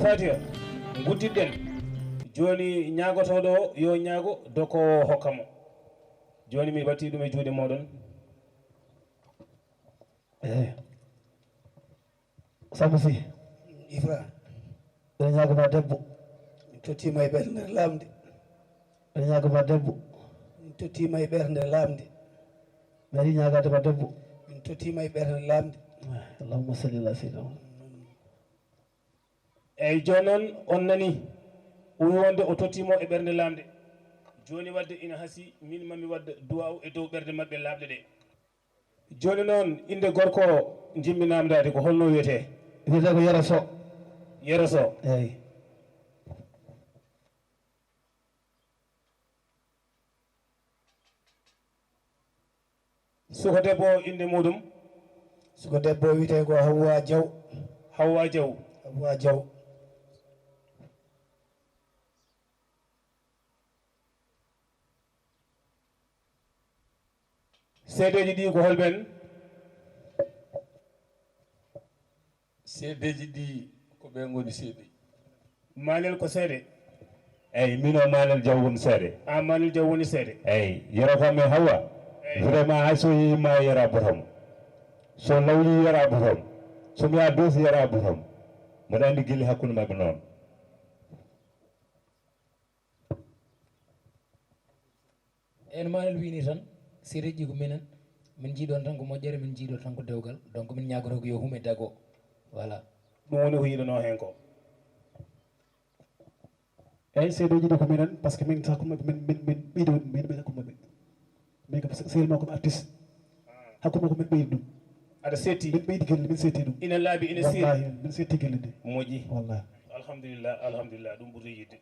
Fatiha guddidden joni ñagotoɗo yo ñaago doko hokkamo joni mi batti ɗum e juuɗe moɗon Samusi Ifra ene ñagoma debbo tottima e ɓerde nder lamde ene ñagoma debbo tottima e ɓerde nder lamde mi ari ñagadema debbo min tottima e ɓerde nder lamde allahumma salli ala sayyidina eyyi joni noon on nani ɓuri wonde o tottimo e ɓerde lamde joni wadde ina haasi min mami wadda duwaw e dow ɓerde mabɓe labɗe ɗe joni noon inde gorko jimmi namdade ko holno wiyete wiyete ko Yero Sow Yero Sow eyyi suko debbo inde muɗum suko debbo wiyete ko Hawwa Diaw Hawwa Diaw Hawwa Diaw seedeji ɗi ko holɓen seedeji ɗi ko ɓe goni seedeji manel ko seede eyyi min o Manel Diaw woni seede a Manel Diaw woni seede eyyi yerotomi Hawwa vraiment hay so yima yera botom so lawli yera botom somi ya doosi yera botom mboɗa andi guilli hakkude mabɓe noon en Manel wini tan séréji ko minen min jiiɗon tan ko moƴƴere min jiiɗo tan ko dewgal donc min ñagoto ko yo hume dago voilà ɗum woni ko yiɗano hen ko eyyi seedoji ɗi ko minen par ce que min hakkude mabɓe min ɓeydi min hakkude mabɓe min kam sehil ma komi artiste hakkude mako min ɓeydi ɗum aɗa setti min ɓeydi gelle min setti ɗum ina laaɓi ina siri wallahi min setti gelle nde moƴƴi wallahi alhamdulillah alhamdulillah ɗum ɓuuri yidde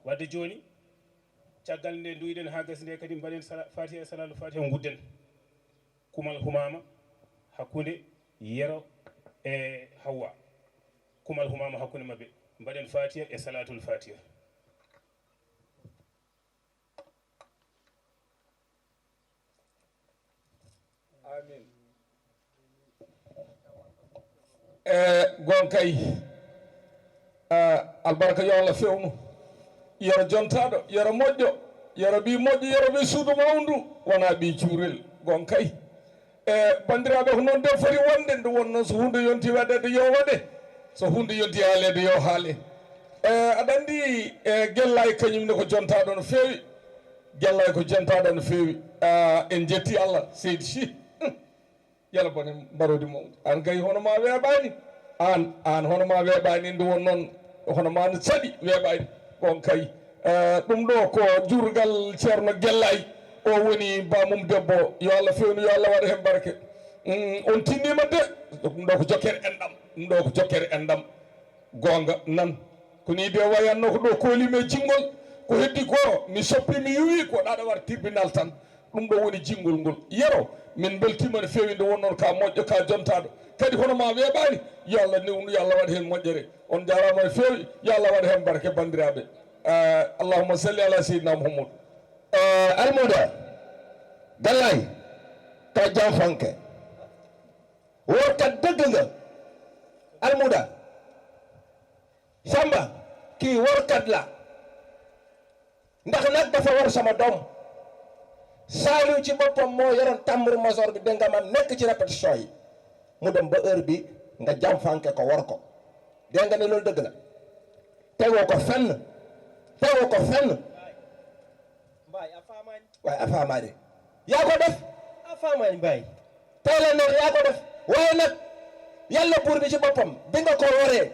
wadde joni caggal nde duyiɗen ha gasi nde kadi mbaɗen fatiha e salalu fatiha gudden kumal humama hakkude Yero e Hawwa kumal humama hakkude mabɓe mbaɗen fatiha e salatul fatiha amin gon kay albarka yo Allah fewnu Yero jontaɗo Yero moƴƴo Yero ɓi moƴƴo Yero ɓi suudu mawndu wona ɓi cuurel gon kay bandiraɓe ko noon de foti wonde nde wonnoon so hunde yonti waɗede yo waɗe so hunde yonti haalede yo haale aɗa andi Guellay kañumne ko jontaɗo no feewi Guellay ko jontaɗo no feewi en jetti Allah seydi Sy yala bone mbarodi mawde an kay hono ma weeɓani an hono ma weeɓani nde won noon hono ma no saɗi weeɓani on kay ɗum ɗo ko jurgal ceerno Guellay o woni bamum debbo yo Allah fewnu yo Allah waɗa hen barke on tinnima de ɗum ɗo ko jokkere enɗam ɗum ɗo ko jokkere enɗam gonga nan ko ni de wayanno ko ɗo kolime jingol ko heddi ko mi soppi mi yiwi ko ɗaɗa war tribunal tan ɗum ɗo woni jingol ngol Yero min beltima no fewi nde wonnoon ka moƴƴo ka jontaɗo kadi hono ma weeɓani yo Allah newnu yo Allah waɗa hen moƴƴere on jarama no fewi yo Allah waɗa hen barke bandiraɓe allahumma salli ala seydina Muhammad almuda Gallay ka jam fanke workat dëgg nga almuda Samba kii warkat la ndax nag dafa war sama doom Saliou ci boppam moo yoroon tambour major bi dégg nga man nekk ci répétition yi mu dem ba heure bi nga jàm fànke ko war ko dégg nga ne loolu dëgg la tegoo ko fenn waaye afaamaani yaa ko def afaamaani Mbaye tey la neex yaa ko def waaye nag yàlla buur bi ci boppam bi nga ko waree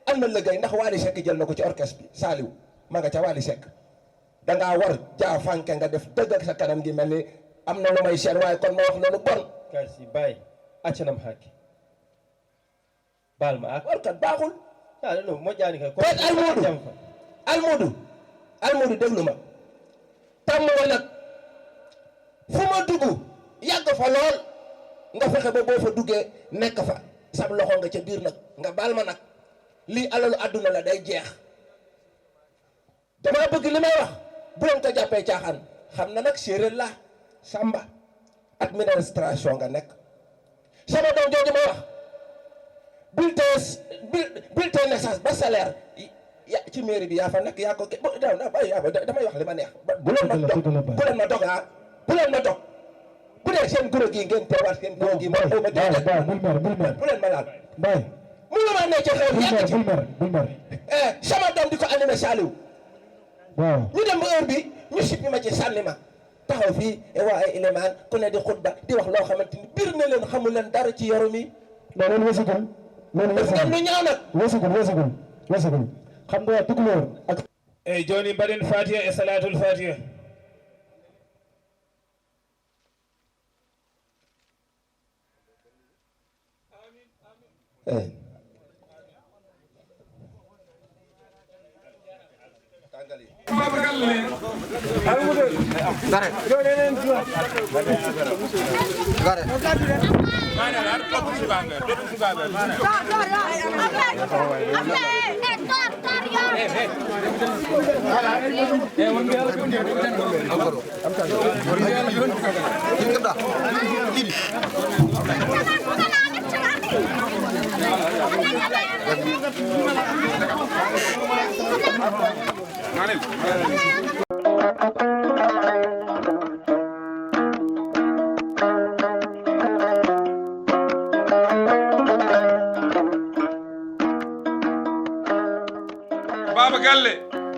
am na liggéey ndax Wally Seck jël na ko ci orchestre bi Saliou ma nga ca Wally Seck dangaa war jaa fànke nga def dëgg ak sa kanam gi mel ni am na lu may seen waaye kon ma wax loolu bon kasi Mbaye accanam hakke baal ma ak warkat baaxul non moƴƴaani kay peut almudu déglu ma tàmm ma nag fu ma dugg yàgg fa lool nga fexe ba boo fa duggee nekk fa sab loxo nga ca biir nag nga baal ma nag lii alalu àdduna la day jeex dama bëgg li may wax bu leen ko jàppee caaxaan xam na nag séeréer la Samba administration nga nekk sama doom jooju ma wax bulletin naissance ba salaire ya ci mairie bi yaa fa nekk yaa ko damay wax li ma neex bu leen ma dog bu leen ma dog bu leen ma dog bu dee seen guro gi ngeen teewaat seen guro gi ma bu leen ma laal mënu ma ne ci xew yàgg ci sama doom di ko animé Saliou ñu dem ba heure bi ñu sippi ma ci sànni ma taxaw fii waa ay élément ku ne di xutba di wax loo xamante ni biir na leen xamul leen dara ci yaru mi non loolu wasagul loolu wasagul lu ñaaw nag wasagul xam nga tukulóor ak eyyi joni mbaɗen fatiha e salatul fatiha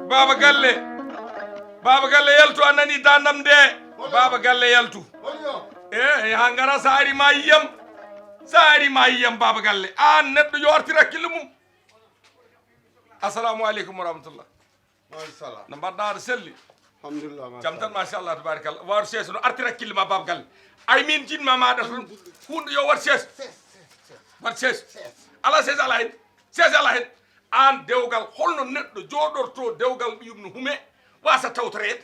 Baba Galle Baba Galle yaltu a nani dandam de Baba Galle yaltu ha ngara saari ma yiyam Baba Galle an neɗɗo yo artira hakkille mum assalamu aleykum wa rahmatullah no mbaɗɗa aɗa selli alhamdulillah jam tan machallah tabarakallah waru seeso no artira hakkille ma Baba Galle ay min jinma maɗa tan hunde yo wat seeso ala seeso ala hen an dewgal holno neɗɗo joɗorto dewgal ɓiyum no hume wasa tawtorede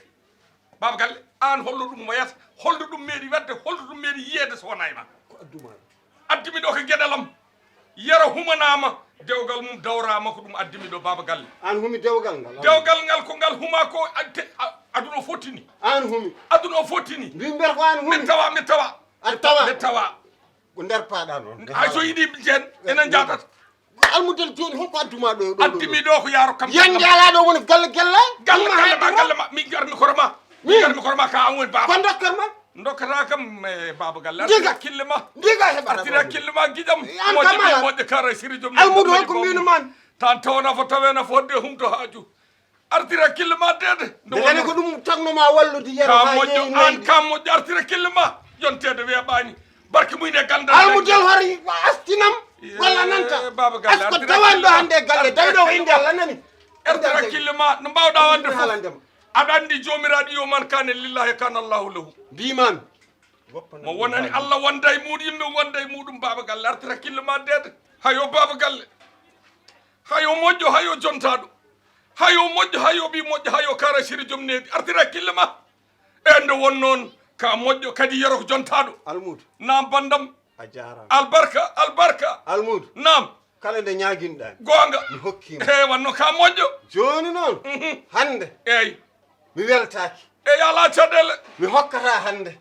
Baba Galle an holno ɗum wayata holno ɗum meeɗi wadde holno ɗum meeɗi yiyede so wona e ma addimi ɗo ko gueɗelam yero humanama dewgal mum dawrama ko ɗum addimi ɗo Baba Galle an humi dewgal ngal ko ngal huma ko aduna o fottini an humi aduna o fottini mbimber ko an humi mi tawa ko nder paɗa noon hay so yiiɗi jen enen jatata almudel joni holko adduma ɗo addimi ɗo ko yaaro kam yande ala ɗo woni galle galle ma min garmi koroma ka an woni Baba ko dokkar ma dokkata kam Baba Galle Ndiga. hakkille ma ndiga heɓata artira hakkille ma guiƴam An kamala. moƴƴe kara siri joom almudu holko mbino man tan tawna fo tawena fodde humto haaju artira hakkille ma dede degane ko ɗum tagnoma wallude yero ka ha moƴƴo yeeyi an ka moƴƴo artira hakkille ma yontede weeɓani barke muyne gandal almudel hoori astinam walla nanta Baba Galle asko tawan ɗo hande galle tawi ɗo ko inde Allah nani artira hakkille ma no mbawɗa wande fof halandema aɗa andi jomiraɗo yo man kane lillahi kana allahu lahu mbiman mo wonani Allah wonda e muɗum yimɓe wonda e muɗum Baba Galle artira hakkille ma dede hayo Baba Galle hayo moƴƴo hayo jontaɗo hayo moƴƴo hayo ɓi moƴƴo hayo kara siri joom nedi artira hakkille ma e nde won noon ka moƴƴo kadi yero ko jontaɗo almudu nam bandam a jarama albarka almudu nam kala nde ñaguinɗa gonga mi hokkima e wanno ka moƴƴo joni noon hande eyyi mi weltaki eyyi ala caɗele mi hokkata hande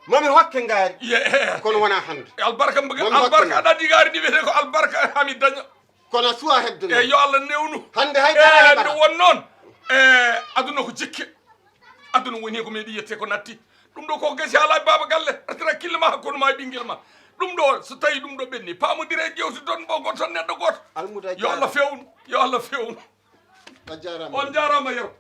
mami hokke ngaari ye kono wona hande albarka albarka aɗa digaari ɗi wiyete ko albarka hami daña kono suwa hebde e yo Allah newnu hande haydara nde won noon aduna ko jikke aduna woni ko meeɗi yette ko natti ɗum ɗo ko gasi ala baba galle artira kille ma hakkude ma e ɓinguel ma ɗum ɗo so tawi ɗum ɗo ɓenni pamodire e ƴewti toon ɓo goto tan neɗɗo goto yo Allah fewnu yo Allah fewnu on jarama yero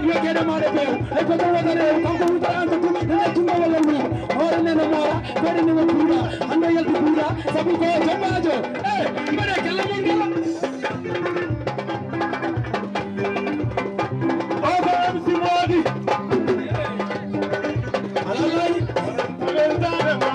yo kede ma de pew ay ko ko wala rew ko ko wuta an ko dana tunga wala lu hore ne no mora kede ne pura ando yal pura sabu ko jamajo mbare kala mon gala o ko am si modi alalay verdade ma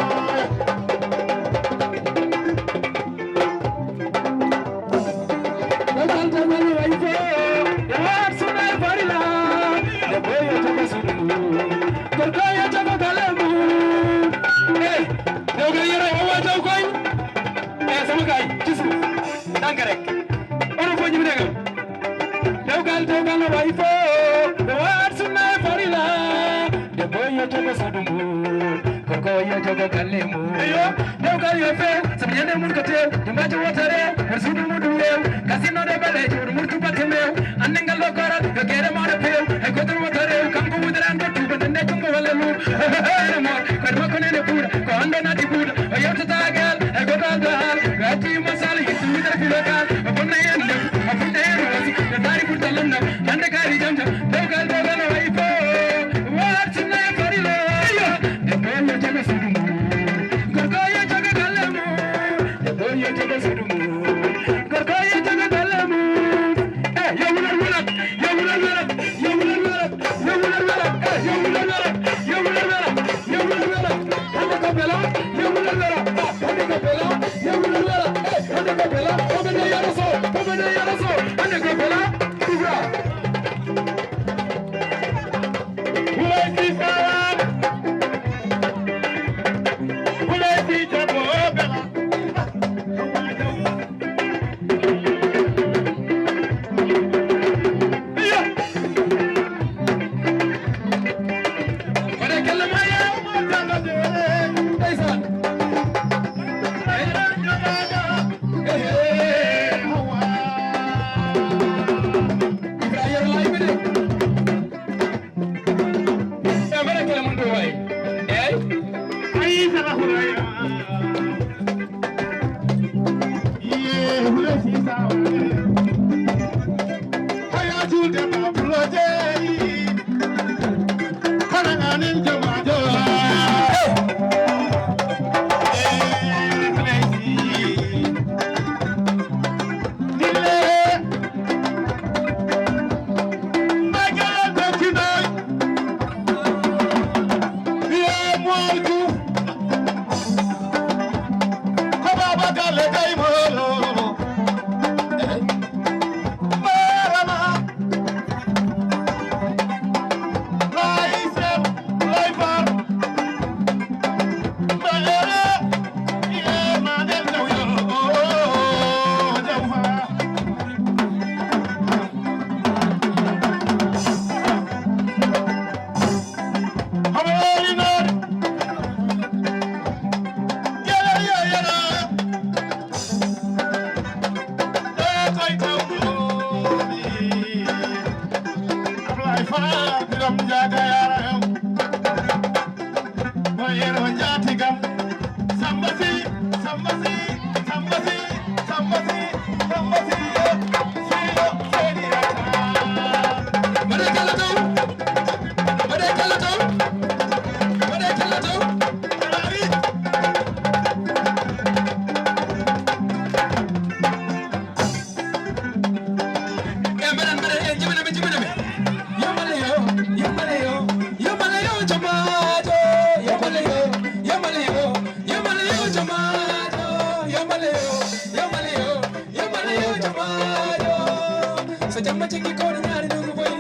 Jamma ciki ko nyari dungu boy,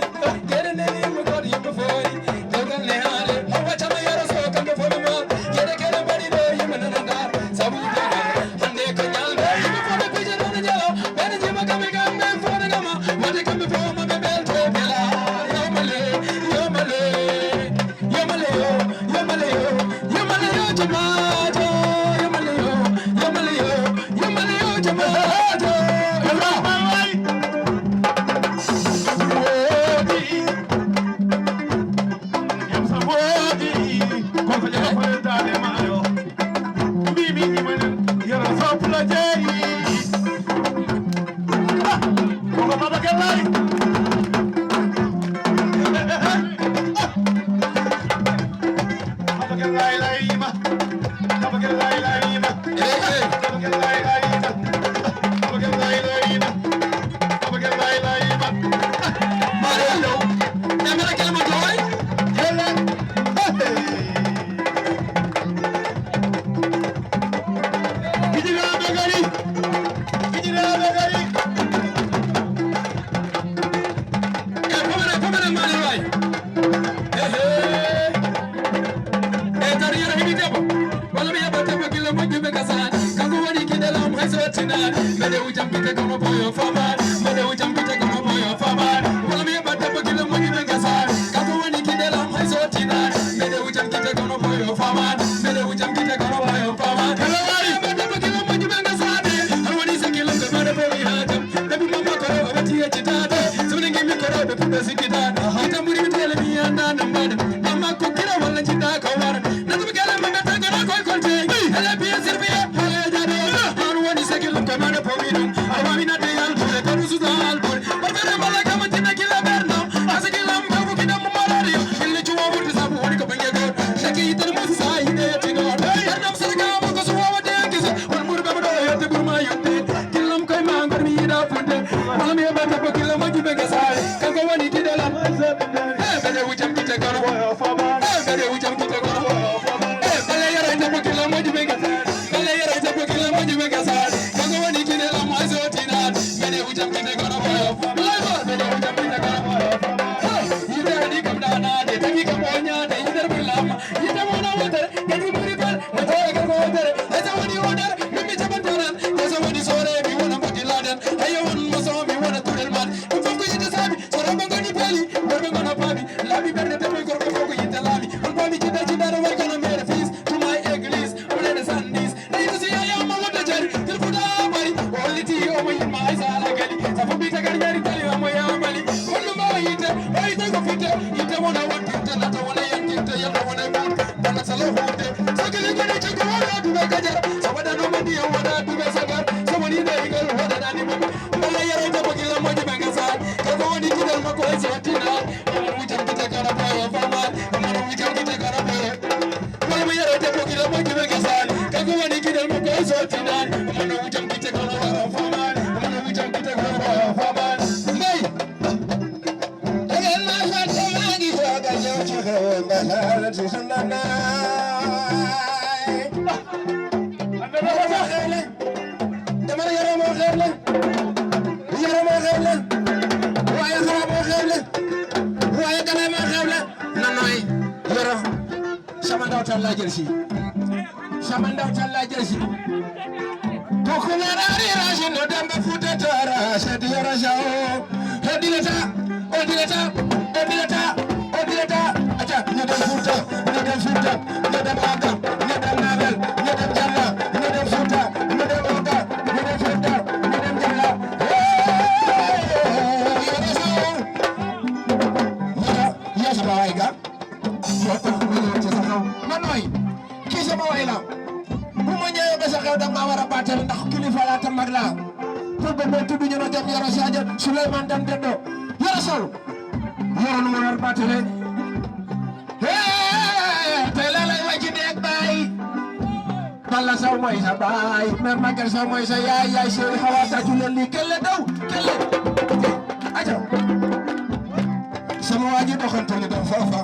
kere ne kita muri bitele mi anda nambada amma ko kira wala ci da ko war na dum gala ma ta gana ko ko te ala bi sirbi ala jade har woni sekil ko ma na pomino awa mi na de al ko ko su dal ko barbe mala kam tinna kila berno asakilam ko ko kidam malari illi ci wo wurti sabu woni ko bangi go shaki itar mo sai de tino barnam sarga mo ko su wo de gis won mur be do yote burma yote kilam koy ma ngor mi da funde wala mi ba ta ko kilam ji be gasai kan ko woni kidala bele wujam kita kono bele wujam kita kono bele yara ta ko kilam ji be gasai bele yara ta ko kilam ji be gasai kan ko woni kidala mo azotina bele wujam kita kono bele wujam kita kono ida di kam dana de tangi kam onya de idar bilam ida mo na water gadi muri bal na ta ga ko water asa woni water mi jabantaran asa woni sore mi wona mati laden ayo won mo so mi wona tudel man ko ko yita sabi sore mo ngani peli worbe ngona pabi labi berde te ko ko ko yita labi on pabi jida jida ro war kana mere fils to my église on the sandis nay to see ayo mo wota jari til fuda bari oliti o mo yima isa ala gali sa fabi ta gar jari tali o mo ya mali on mo yite ay ta ko fite yite mo na wonti ta na ta wona yante yalla wona mut dana salo hote sakali gene ci ko wala du be gajar sa wada no mandi o wada du be sagar so woni de igal wada dani mo bala yara ta ko gila mo di be gasal ka ko woni kidal mako ay sotina mo wutam kita kara boyo fama mo wutam kita kara boyo wala yara ta ko gila mo di be gasal ka ko woni kidal mako ay sotina mo wutam kita kara boyo fama mo wutam kita kara boyo fama ngay agal ma fatta mangi faga ñew ci xew mbala ci sunana dama yara mo xewle waaye xara mo xewle waaye gana mo xewle na noy yoro sama ndaw tan la jël si sama ndaw tan la jël si to ko na rari raji no damba futa tara sedi yoro jao odileta acha ne dem futa ne dem aga ne dem navel ne dem jalla ne dem futa ne dem aga ne dem futa ne dem jalla ya sama waiga yo ko ko ci sa xaw manoy ki sama wayla bu ma ñëwee ba sa xew da ma wara batal ndax kilifa la tam mag la pour be tuddu ñu no dem yoro sadio Souleymane dem deddo yoro sol yoro no war batale tey la lay wàcc neeg baay Balla Sow mooy sa baay Mère Maguette Sow mooy sa yaay Sëriñ Xawa tàccu leen lii kelle daw kelle aja sama waa ji doxante ni dem foofa